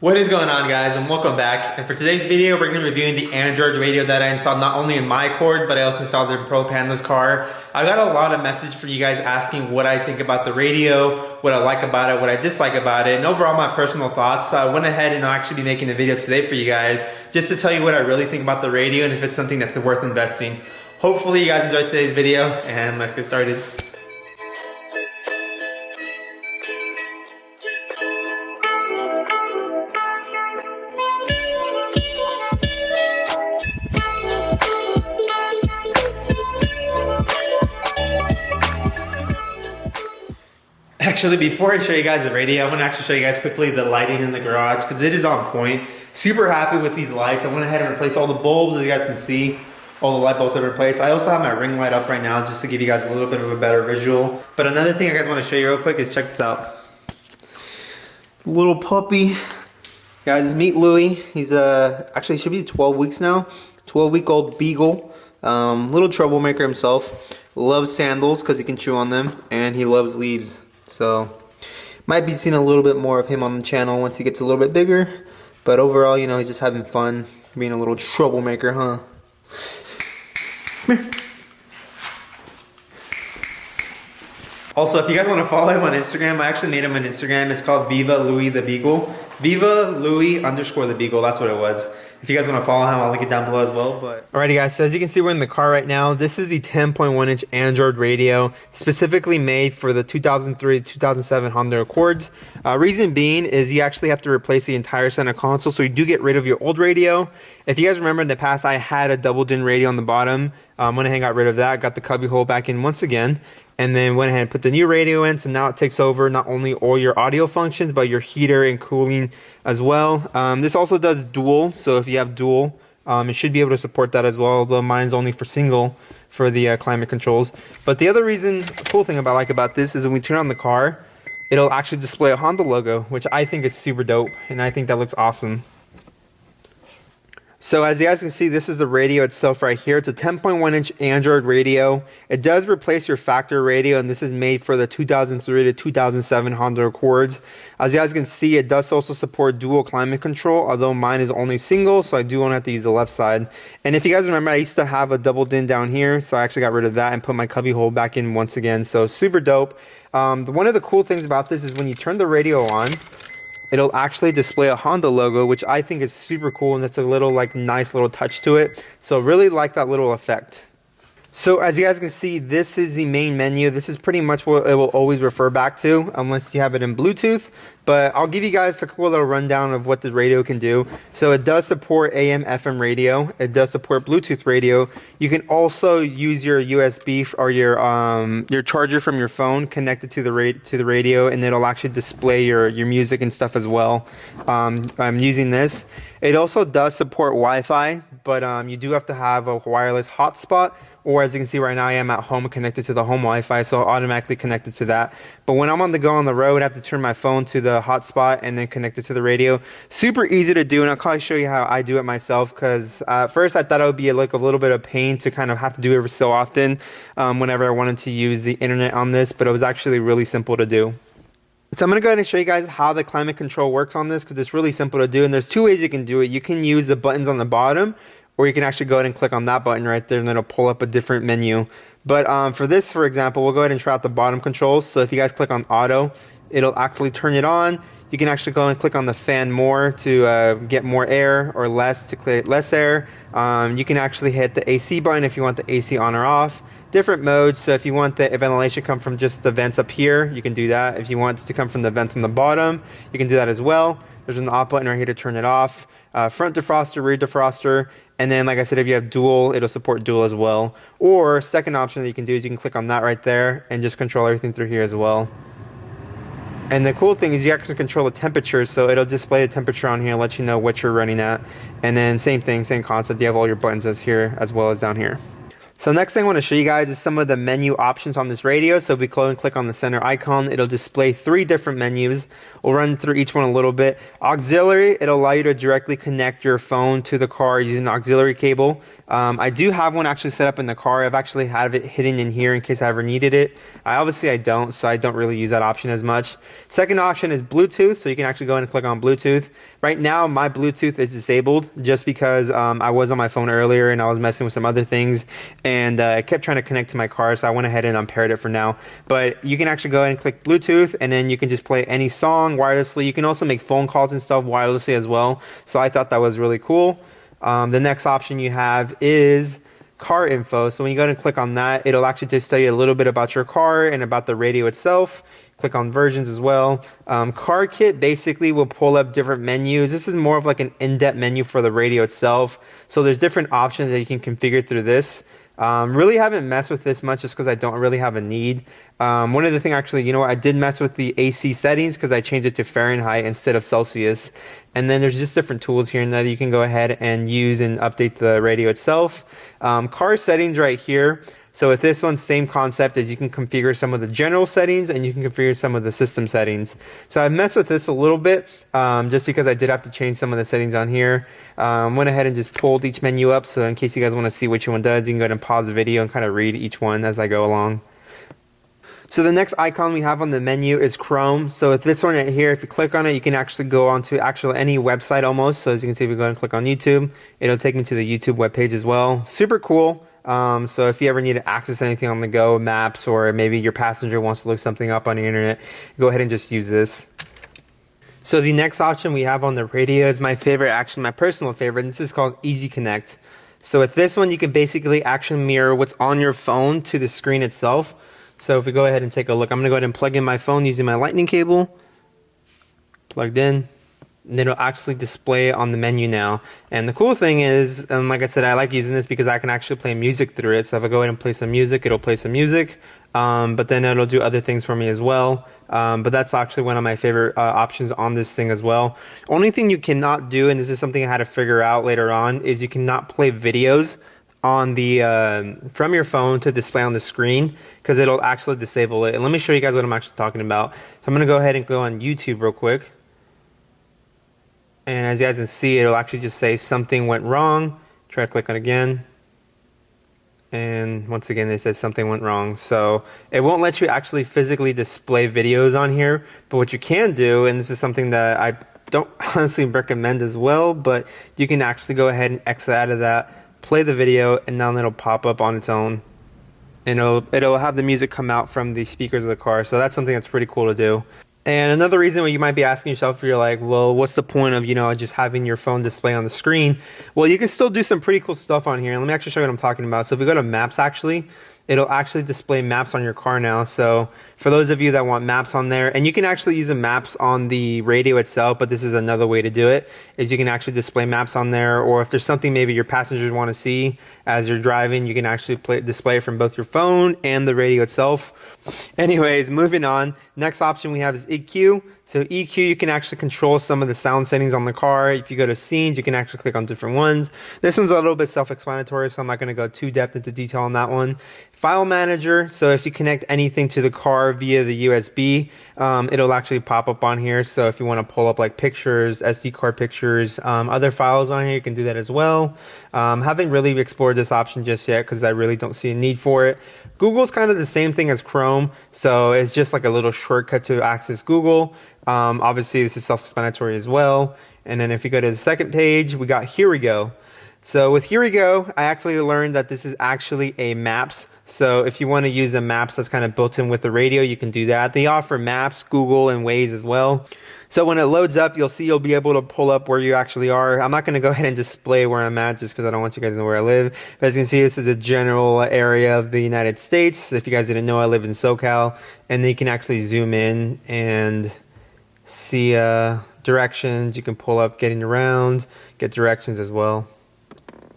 What is going on, guys, and welcome back. And for today's video, we're going to be reviewing the Android radio that I installed not only in my Accord, but I also installed it in Pro Panda's car. I got a lot of message from you guys asking what I think about the radio, what I like about it, what I dislike about it, and overall my personal thoughts. So I went ahead and I'll actually be making a video today for you guys just to tell you what I really think about the radio and if it's something that's worth investing. Hopefully you guys enjoyed today's video, and let's get started. Actually, before I show you guys the radio, I want to actually show you guys quickly the lighting in the garage because it is on point. Super happy with these lights. I went ahead and replaced all the bulbs, as you guys can see. All the light bulbs are replaced. I also have my ring light up right now just to give you guys a little bit of a better visual. But another thing I guys want to show you real quick is check this out. Little puppy. Guys, meet Louie. He's actually should be 12 weeks now. 12-week-old beagle. Little troublemaker himself. Loves sandals because he can chew on them, and he loves leaves. So, might be seeing a little bit more of him on the channel once he gets a little bit bigger. But overall, you know, he's just having fun being a little troublemaker, huh? Come here. Also, if you guys want to follow him on Instagram, I actually made him an Instagram. It's called Viva Louie the Beagle. Viva Louie _ the Beagle. That's what it was. If you guys want to follow him, I'll link it down below as well. But alrighty, guys. So as you can see, we're in the car right now. This is the 10.1-inch Android radio, specifically made for the 2003-2007 Honda Accords. Reason being is you actually have to replace the entire center console, so you do get rid of your old radio. If you guys remember in the past, I had a double DIN radio on the bottom. Went ahead and got rid of that. Got the cubby hole back in once again. And then went ahead and put the new radio in, so now it takes over not only all your audio functions, but your heater and cooling as well. This also does dual, so if you have dual, it should be able to support that as well, although mine's only for single for the climate controls. But the other reason, cool thing I like about this is when we turn on the car, it'll actually display a Honda logo, which I think is super dope, and I think that looks awesome. So as you guys can see, this is the radio itself right here. It's a 10.1-inch Android radio. It does replace your factory radio, and this is made for the 2003-2007 Honda Accords. As you guys can see, it does also support dual climate control, although mine is only single, so I do only have to use the left side. And if you guys remember, I used to have a double DIN down here, so I actually got rid of that and put my cubby hole back in once again. So super dope. One of the cool things about this is when you turn the radio on, it'll actually display a Honda logo, which I think is super cool, and it's a little nice little touch to it. So really like that little effect. So as you guys can see, this is the main menu. This is pretty much what it will always refer back to, unless you have it in Bluetooth. But I'll give you guys a cool little rundown of what the radio can do. So it does support AM, FM radio. It does support Bluetooth radio. You can also use your USB or your charger from your phone connected to the radio, and it'll actually display your music and stuff as well. I'm using this. It also does support Wi-Fi, but you do have to have a wireless hotspot. Or as you can see right now, I am at home connected to the home Wi-Fi, so I'll automatically connect it to that. But when I'm on the go on the road, I have to turn my phone to the hotspot and then connect it to the radio. Super easy to do, and I'll probably show you how I do it myself, because at first I thought it would be a little bit of pain to kind of have to do it every so often whenever I wanted to use the internet on this, but it was actually really simple to do. So I'm going to go ahead and show you guys how the climate control works on this, because it's really simple to do, and there's two ways you can do it. You can use the buttons on the bottom, or you can actually go ahead and click on that button right there, and then it'll pull up a different menu. But for this, for example, we'll go ahead and try out the bottom controls. So if you guys click on auto, it'll actually turn it on. You can actually go and click on the fan more to get more air, or less to create less air. You can actually hit the AC button if you want the AC on or off. Different modes. So if you want the ventilation to come from just the vents up here, you can do that. If you want it to come from the vents on the bottom, you can do that as well. There's an off button right here to turn it off. Front defroster, rear defroster, and then like I said, if you have dual, it'll support dual as well. Or second option that you can do is you can click on that right there and just control everything through here as well. And the cool thing is you actually control the temperature, so it'll display the temperature on here and let you know what you're running at. And then same thing, same concept, you have all your buttons as here as well as down here. So next thing I want to show you guys is some of the menu options on this radio. So if we go and click on the center icon, it'll display 3 different menus. we'll run through each one a little bit. Auxiliary, it'll allow you to directly connect your phone to the car using an auxiliary cable. I do have one actually set up in the car. I've actually had it hidden in here in case I ever needed it. Obviously I don't, so I don't really use that option as much. Second option is Bluetooth, so you can actually go in and click on Bluetooth. Right now my Bluetooth is disabled just because I was on my phone earlier and I was messing with some other things, and I kept trying to connect to my car, so I went ahead and unpaired it for now. But you can actually go ahead and click Bluetooth, and then you can just play any song wirelessly. You can also make phone calls and stuff wirelessly as well, so I thought that was really cool. The next option you have is car info. So when you go and click on that, it'll actually just tell you a little bit about your car and about the radio itself. Click on versions as well. Car kit basically will pull up different menus. This is more of like an in-depth menu for the radio itself. So there's different options that you can configure through this. Really haven't messed with this much just because I don't really have a need. One of the things actually, you know what, I did mess with the AC settings because I changed it to Fahrenheit instead of Celsius. And then there's just different tools here and there that you can go ahead and use and update the radio itself. Car settings right here. So with this one, same concept as you can configure some of the general settings and you can configure some of the system settings. So I messed with this a little bit just because I did have to change some of the settings on here. Went ahead and just pulled each menu up, so in case you guys want to see which one does, you can go ahead and pause the video and kind of read each one as I go along. So the next icon we have on the menu is Chrome. So with this one right here, if you click on it, you can actually go onto actually any website almost. So as you can see, if we go and click on YouTube, it'll take me to the YouTube webpage as well. Super cool. So if you ever need to access anything on the go, maps, or maybe your passenger wants to look something up on the internet, go ahead and just use this. So the next option we have on the radio is my favorite, actually my personal favorite, and this is called Easy Connect. So with this one, you can basically actually mirror what's on your phone to the screen itself. So if we go ahead and take a look, I'm going to go ahead and plug in my phone using my lightning cable. Plugged in. And it'll actually display on the menu now. And the cool thing is, like I said, I like using this because I can actually play music through it. So if I go ahead and play some music, it'll play some music. But then it'll do other things for me as well. But that's actually one of my favorite options on this thing as well. Only thing you cannot do, and this is something I had to figure out later on, is you cannot play videos on the from your phone to display on the screen, because it'll actually disable it. And let me show you guys what I'm actually talking about. So I'm going to go ahead and go on YouTube real quick. And as you guys can see, it'll actually just say something went wrong. Try to click on it again. And once again, it says something went wrong. So it won't let you actually physically display videos on here. But what you can do, and this is something that I don't honestly recommend as well, but you can actually go ahead and exit out of that, play the video, and now it'll pop up on its own. And it'll have the music come out from the speakers of the car. So that's something that's pretty cool to do. And another reason why you might be asking yourself, you're like, well, what's the point of, just having your phone display on the screen? Well, you can still do some pretty cool stuff on here. And let me actually show you what I'm talking about. So if we go to Maps, actually, it'll actually display maps on your car now. So for those of you that want maps on there, and you can actually use the maps on the radio itself, but this is another way to do it, is you can actually display maps on there. Or if there's something maybe your passengers want to see as you're driving, you can actually display it from both your phone and the radio itself. Anyways, moving on. Next option we have is EQ. So EQ, you can actually control some of the sound settings on the car. If you go to scenes, you can actually click on different ones. This one's a little bit self-explanatory, so I'm not going to go too depth into detail on that one. File manager, so if you connect anything to the car via the USB, it'll actually pop up on here. So if you want to pull up like pictures, SD card pictures, other files on here, you can do that as well. Haven't really explored this option just yet because I really don't see a need for it. Google's kind of the same thing as Chrome, so it's just like a little shortcut to access Google. Obviously this is self-explanatory as well. And then if you go to the second page, we got Here We Go. So with Here We Go, I actually learned that this is actually a Maps. So if you want to use the Maps that's kind of built in with the radio, you can do that. They offer Maps, Google, and Waze as well. So when it loads up, you'll be able to pull up where you actually are. I'm not going to go ahead and display where I'm at just because I don't want you guys to know where I live. But as you can see, this is the general area of the United States. If you guys didn't know, I live in SoCal. And then you can actually zoom in and see directions. You can pull up getting around, get directions as well.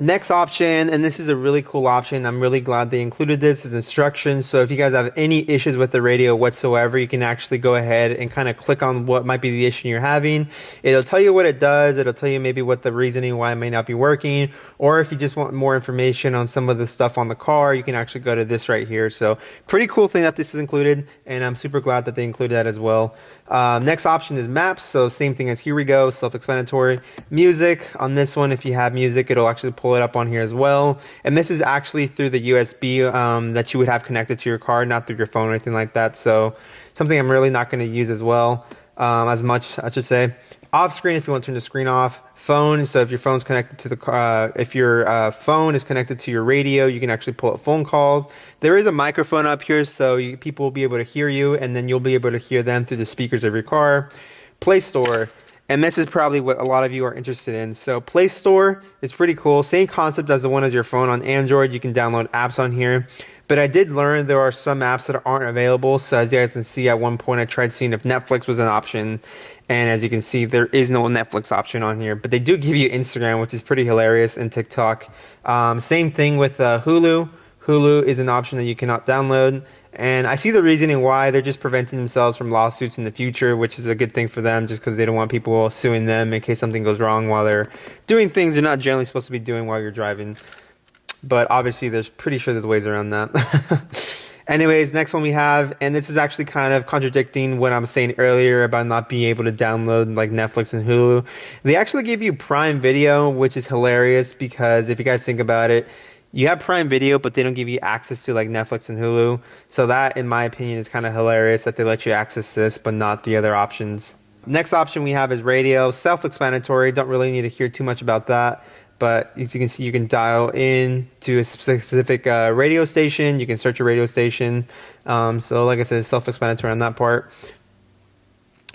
Next option, and this is a really cool option, I'm really glad they included this, is instructions. So if you guys have any issues with the radio whatsoever, you can actually go ahead and kind of click on what might be the issue you're having. It'll tell you what it does, it'll tell you maybe what the reasoning why it may not be working, or if you just want more information on some of the stuff on the car, you can actually go to this right here. So pretty cool thing that this is included, and I'm super glad that they included that as well. Next option is maps, so same thing as here we go, self-explanatory. Music, on this one, if you have music, it'll actually pull it up on here as well. And this is actually through the USB that you would have connected to your car, not through your phone or anything like that. So something I'm really not going to use as well, as much, I should say. Off screen, if you want to turn the screen off. Phone, so if your phone's connected to the car, if your phone is connected to your radio, you can actually pull up phone calls. There is a microphone up here, so people will be able to hear you, and then you'll be able to hear them through the speakers of your car. Play Store, and this is probably what a lot of you are interested in. So Play Store is pretty cool. Same concept as the one as your phone on Android. You can download apps on here. But I did learn there are some apps that aren't available. So as you guys can see, at one point I tried seeing if Netflix was an option. And as you can see, there is no Netflix option on here. But they do give you Instagram, which is pretty hilarious, and TikTok. Same thing with Hulu. Hulu is an option that you cannot download. And I see the reasoning why. They're just preventing themselves from lawsuits in the future, which is a good thing for them, just because they don't want people suing them in case something goes wrong while they're doing things they're not generally supposed to be doing while you're driving. But obviously, there's pretty sure there's ways around that. Anyways, next one we have, and this is actually kind of contradicting what I was saying earlier about not being able to download like Netflix and Hulu. They actually give you Prime Video, which is hilarious because if you guys think about it, you have Prime Video, but they don't give you access to like Netflix and Hulu. So that, in my opinion, is kind of hilarious that they let you access this, but not the other options. Next option we have is radio. Self-explanatory. Don't really need to hear too much about that. But as you can see, you can dial in to a specific radio station. You can search a radio station. So like I said, self-explanatory on that part.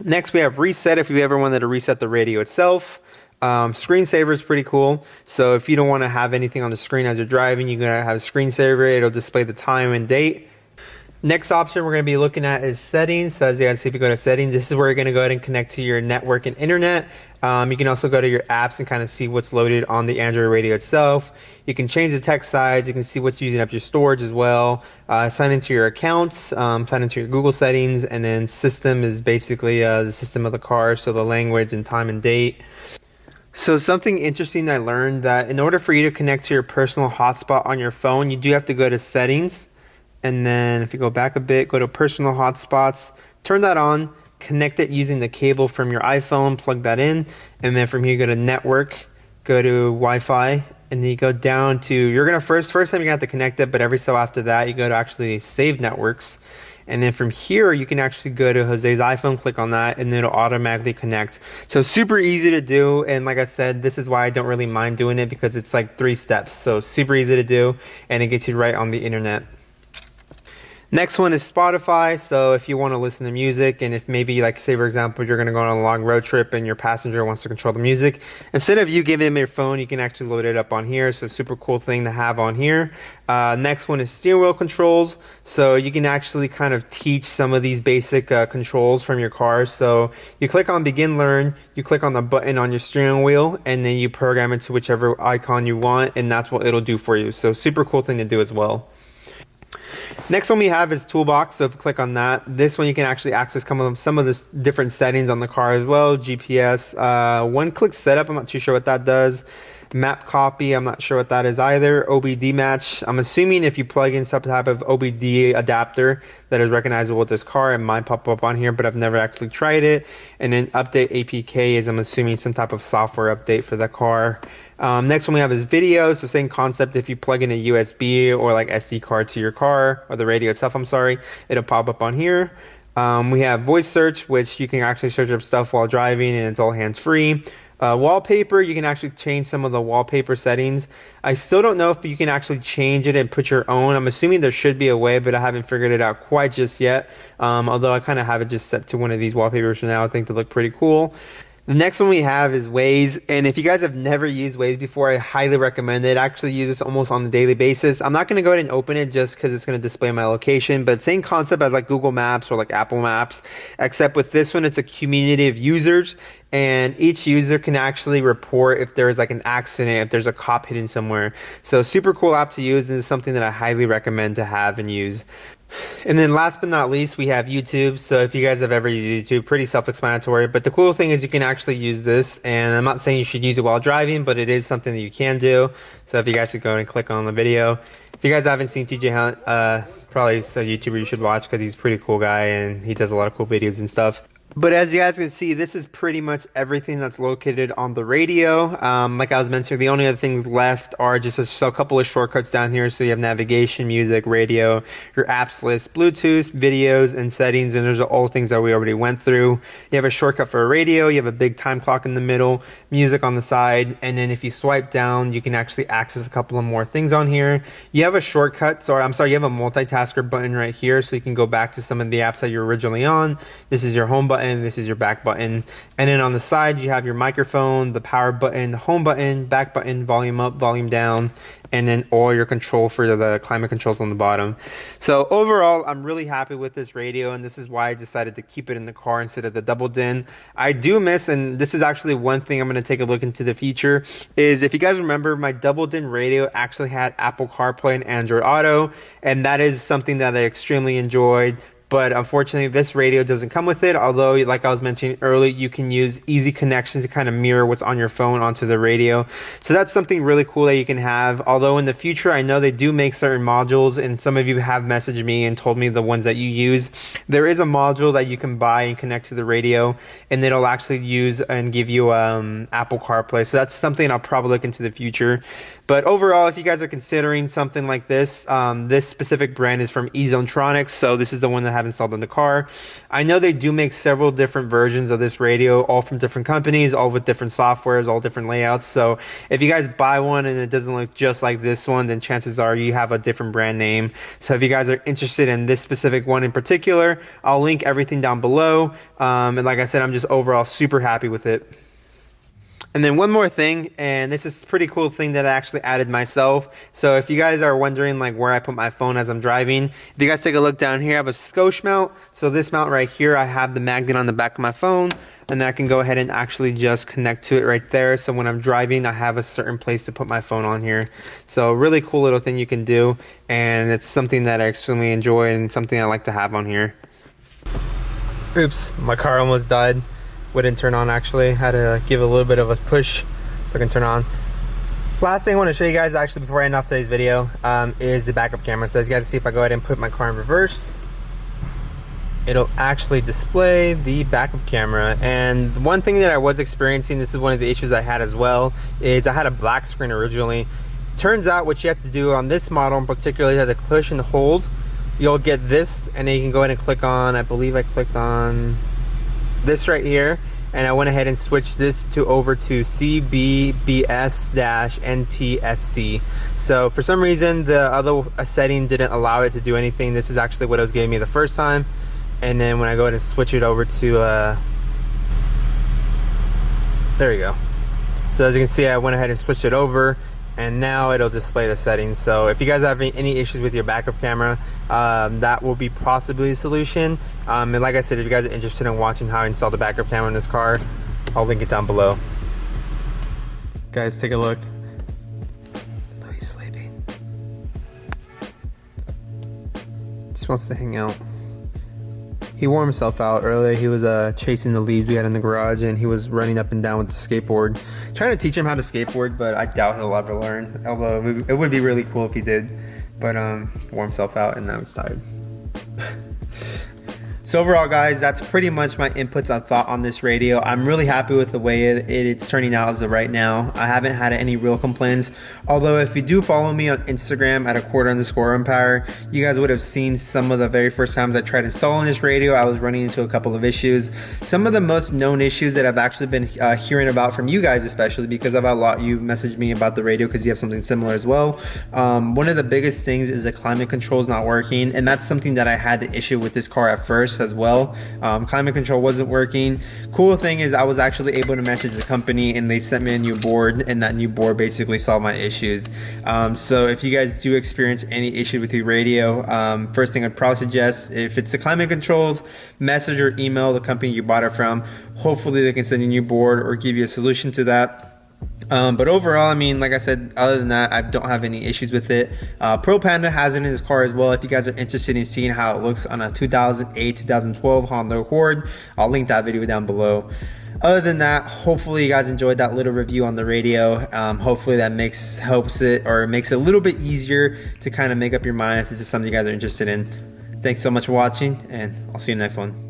Next, we have reset if you ever wanted to reset the radio itself. Screensaver is pretty cool. So if you don't want to have anything on the screen as you're driving, you're going to have a screensaver. It'll display the time and date. Next option we're going to be looking at is settings. So as you guys see, if you go to settings, this is where you're going to go ahead and connect to your network and internet. You can also go to your apps and kind of see what's loaded on the Android radio itself. You can change the text size. You can see what's using up your storage as well. Sign into your accounts, sign into your Google settings, and then system is basically the system of the car, so the language and time and date. So something interesting I learned that in order for you to connect to your personal hotspot on your phone, you do have to go to settings. And then if you go back a bit, go to personal hotspots, turn that on, connect it using the cable from your iPhone, plug that in, and then from here go to network, go to Wi-Fi, and then you go down to, you're gonna first time you're gonna have to connect it, but every so after that you go to actually save networks. And then from here you can actually go to Jose's iPhone, click on that, and it'll automatically connect. So super easy to do, and like I said, this is why I don't really mind doing it, because it's like 3 steps. So super easy to do, and it gets you right on the internet. Next one is Spotify. So if you want to listen to music, and if maybe, like say for example, you're going to go on a long road trip and your passenger wants to control the music, instead of you giving them your phone, you can actually load it up on here. So super cool thing to have on here. Next one is steering wheel controls. So you can actually kind of teach some of these basic controls from your car. So you click on begin learn, you click on the button on your steering wheel, and then you program it to whichever icon you want, and that's what it'll do for you. So super cool thing to do as well. Next one we have is Toolbox. So if you click on that, this one you can actually access some of the different settings on the car as well. GPS, one-click setup, I'm not too sure what that does. Map copy, I'm not sure what that is either. OBD match, I'm assuming if you plug in some type of OBD adapter that is recognizable with this car, it might pop up on here, but I've never actually tried it. And then update APK is, I'm assuming, some type of software update for the car. Next one we have is video. So same concept, if you plug in a USB or like SD card to your car, or the radio itself, I'm sorry, it'll pop up on here. We have voice search, which you can actually search up stuff while driving, and it's all hands-free. Wallpaper, you can actually change some of the wallpaper settings. I still don't know if you can actually change it and put your own. I'm assuming there should be a way, but I haven't figured it out quite just yet. Although I kind of have it just set to one of these wallpapers for now. I think they look pretty cool. The next one we have is Waze, and if you guys have never used Waze before, I highly recommend it. I actually use this almost on a daily basis. I'm not going to go ahead and open it just because it's going to display my location, but same concept as like Google Maps or like Apple Maps, except with this one, it's a community of users, and each user can actually report if there's like an accident, if there's a cop hidden somewhere. So super cool app to use, and it's something that I highly recommend to have and use. And then last but not least, we have YouTube. So if you guys have ever used YouTube, pretty self-explanatory, but the cool thing is you can actually use this, and I'm not saying you should use it while driving, but it is something that you can do. So if you guys should go and click on the video. If you guys haven't seen TJ Hunt, probably a YouTuber you should watch, because he's a pretty cool guy and he does a lot of cool videos and stuff. But as you guys can see, this is pretty much everything that's located on the radio. Like I was mentioning, the only other things left are just a couple of shortcuts down here. So you have navigation, music, radio, your apps list, Bluetooth, videos, and settings. And there's all things that we already went through. You have a shortcut for a radio. You have a big time clock in the middle, music on the side. And then if you swipe down, you can actually access a couple of more things on here. You have a shortcut. You have a multitasker button right here. So you can go back to some of the apps that you're originally on. This is your home button. This is your back button, and then on the side you have your microphone, the power button, the home button, back button, volume up, volume down, and then all your control for the climate controls on the bottom. So overall, I'm really happy with this radio, and this is why I decided to keep it in the car instead of the double din. I do miss, and this is actually one thing I'm going to take a look into the future, is if you guys remember, my double din radio actually had Apple CarPlay and Android Auto, and that is something that I extremely enjoyed. But unfortunately, this radio doesn't come with it. Although, like I was mentioning earlier, you can use easy connections to kind of mirror what's on your phone onto the radio. So that's something really cool that you can have. Although in the future, I know they do make certain modules, and some of you have messaged me and told me the ones that you use. There is a module that you can buy and connect to the radio, and it'll actually use and give you Apple CarPlay. So that's something I'll probably look into the future. But overall, if you guys are considering something like this, this specific brand is from Ezonetronics. So this is the one that I have installed in the car. I know they do make several different versions of this radio, all from different companies, all with different softwares, all different layouts. So if you guys buy one and it doesn't look just like this one, then chances are you have a different brand name. So if you guys are interested in this specific one in particular, I'll link everything down below. And like I said, I'm just overall super happy with it. And then one more thing, and this is a pretty cool thing that I actually added myself. So if you guys are wondering like where I put my phone as I'm driving, if you guys take a look down here, I have a skosh mount. So this mount right here, I have the magnet on the back of my phone, and I can go ahead and actually just connect to it right there. So when I'm driving, I have a certain place to put my phone on here. So really cool little thing you can do, and it's something that I extremely enjoy and something I like to have on here. Oops, my car almost died. Wouldn't turn on actually. Had to give a little bit of a push so I can turn on. Last thing I want to show you guys actually before I end off today's video is the backup camera. So as you guys see, if I go ahead and put my car in reverse, it'll actually display the backup camera. And one thing that I was experiencing, this is one of the issues I had as well, is I had a black screen originally. Turns out what you have to do on this model in particular, you have to push and hold. You'll get this, and then you can go ahead and click on, I believe I clicked on this right here, and I went ahead and switched this over to CBBS-NTSC. So for some reason the other setting didn't allow it to do anything. This is actually what it was giving me the first time, and then when I go ahead and switch it over to there you go. So as you can see, I went ahead and switched it over, and now it'll display the settings. So if you guys have any issues with your backup camera, that will be possibly a solution. And like I said, if you guys are interested in watching how I install the backup camera in this car, I'll link it down below. Guys, take a look. Oh, he's sleeping. Just wants to hang out. He wore himself out earlier. He was chasing the leaves we had in the garage, and he was running up and down with the skateboard. Trying to teach him how to skateboard, but I doubt he'll ever learn. Although it would be really cool if he did. But wore himself out, and now he's tired. So overall, guys, that's pretty much my inputs and thought on this radio. I'm really happy with the way it's turning out as of right now. I haven't had any real complaints. Although if you do follow me on Instagram at @quarter_empire, you guys would have seen some of the very first times I tried installing this radio, I was running into a couple of issues. Some of the most known issues that I've actually been hearing about from you guys, especially because I've had a lot you messaged me about the radio because you have something similar as well. One of the biggest things is the climate control is not working, and that's something that I had the issue with this car at first as well. Climate control wasn't working. Cool thing is I was actually able to message the company, and they sent me a new board, and that new board basically solved my issues. So if you guys do experience any issue with your radio, first thing I'd probably suggest, if it's the climate controls, message or email the company you bought it from. Hopefully they can send you a new board or give you a solution to that. But overall, I mean, like I said, other than that, I don't have any issues with it. Pro Panda has it in his car as well. If you guys are interested in seeing how it looks on a 2008, 2012 Honda Accord, I'll link that video down below. Other than that, hopefully you guys enjoyed that little review on the radio. Hopefully that makes it a little bit easier to kind of make up your mind if this is something you guys are interested in. Thanks so much for watching, and I'll see you in the next one.